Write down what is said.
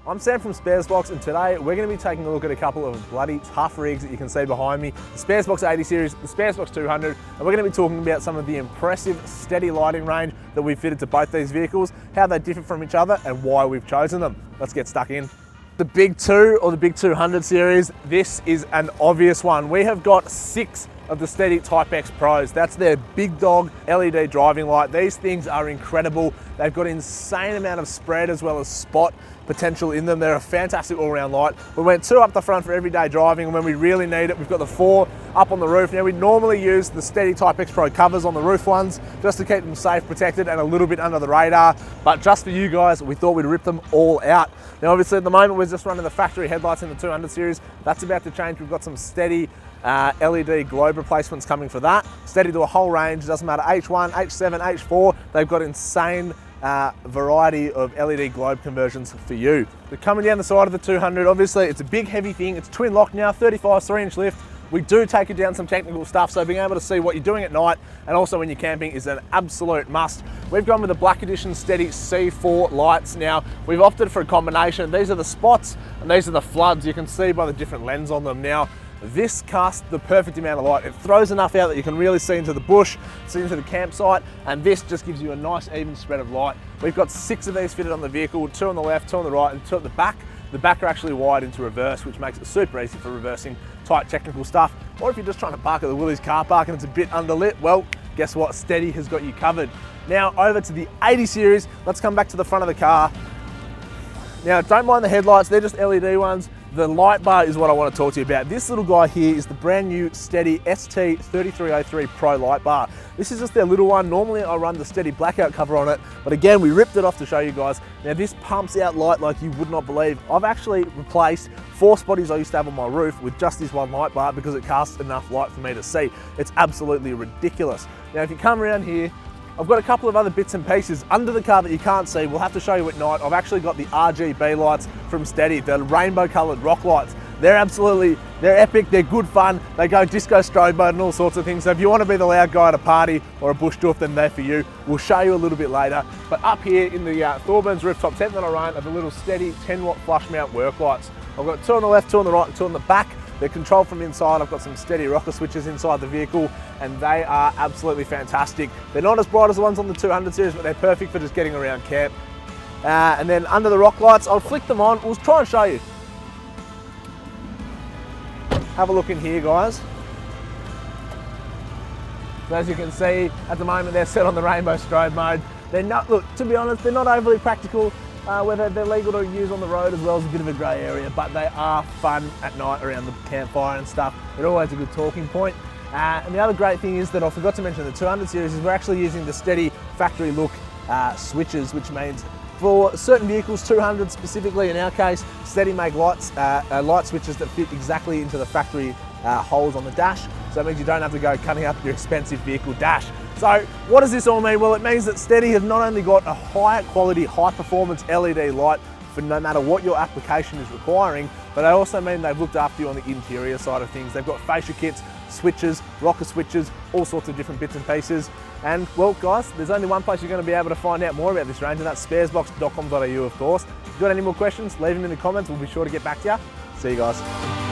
I'm Sam from Sparesbox, and today we're going to be taking a look at a couple of bloody tough rigs that you can see behind me. The Sparesbox 80 series, the Sparesbox 200, and we're going to be talking about some of the impressive Stedi lighting range that we've fitted to both these vehicles, how they differ from each other, and why we've chosen them. Let's get stuck in. The Big 2 or the Big 200 series, this is an obvious one. We have got 6 of the Stedi Type X Pros. That's their big dog LED driving light. These things are incredible. They've got insane amount of spread as well as spot potential in them. They're a fantastic all-round light. We went 2 up the front for everyday driving, and when we really need it, we've got the 4 up on the roof. Now, we normally use the Stedi Type X Pro covers on the roof ones just to keep them safe, protected, and a little bit under the radar. But just for you guys, we thought we'd rip them all out. Now, obviously, at the moment, we're just running the factory headlights in the 200 series. That's about to change. We've got some Stedi LED globe replacements coming for that. Stedi do a whole range. It doesn't matter H1, H7, H4. They've got insane variety of LED globe conversions for you. They're coming down the side of the 200. Obviously, it's a big, heavy thing. It's twin lock now, 35 3-inch lift. We do take it down some technical stuff, so being able to see what you're doing at night and also when you're camping is an absolute must. We've gone with the Black Edition Stedi C4 lights. Now, we've opted for a combination. These are the spots and these are the floods. You can see by the different lens on them. Now, this casts the perfect amount of light. It throws enough out that you can really see into the bush, see into the campsite, and this just gives you a nice even spread of light. We've got 6 of these fitted on the vehicle, 2 on the left, 2 on the right, and 2 at the back. The back are actually wired into reverse, which makes it super easy for reversing tight technical stuff. Or if you're just trying to park at the Willys car park and it's a bit underlit, well, guess what? Stedi has got you covered. Now, over to the 80 series. Let's come back to the front of the car. Now, don't mind the headlights, they're just LED ones. The light bar is what I want to talk to you about. This little guy here is the brand new Stedi ST3303 Pro light bar. This is just their little one. Normally I run the Stedi blackout cover on it, but again, we ripped it off to show you guys. Now this pumps out light like you would not believe. I've actually replaced 4 spotties I used to have on my roof with just this one light bar because it casts enough light for me to see. It's absolutely ridiculous. Now if you come around here, I've got a couple of other bits and pieces under the car that you can't see. We'll have to show you at night. I've actually got the RGB lights from Stedi, the rainbow coloured rock lights. They're epic, they're good fun. They go disco strobe mode and all sorts of things. So if you want to be the loud guy at a party or a bush doof, then they're for you. We'll show you a little bit later. But up here in the Thorburns rooftop tent that I run are the little Stedi 10-watt flush mount work lights. I've got 2 on the left, 2 on the right, and 2 on the back. They're controlled from inside. I've got some Stedi rocker switches inside the vehicle, and they are absolutely fantastic. They're not as bright as the ones on the 200 series, but they're perfect for just getting around camp. And then under the rock lights, I'll flick them on. We'll try and show you. Have a look in here, guys. So as you can see, at the moment they're set on the rainbow strobe mode. They're not, look, to be honest, they're not overly practical. Whether they're legal to use on the road as well is a bit of a grey area, but they are fun at night around the campfire and stuff. They're always a good talking point. And the other great thing is that I forgot to mention the 200 series is we're actually using the Stedi factory look switches, which means for certain vehicles, 200 specifically in our case, Stedi make light switches that fit exactly into the factory holes on the dash. So that means you don't have to go cutting up your expensive vehicle dash. So what does this all mean? Well, it means that Stedi has not only got a high quality, high performance LED light for no matter what your application is requiring, but they also mean they've looked after you on the interior side of things. They've got fascia kits, switches, rocker switches, all sorts of different bits and pieces. And well, guys, there's only one place you're going to be able to find out more about this range, and that's sparesbox.com.au, of course. If you've got any more questions, leave them in the comments. We'll be sure to get back to you. See you guys.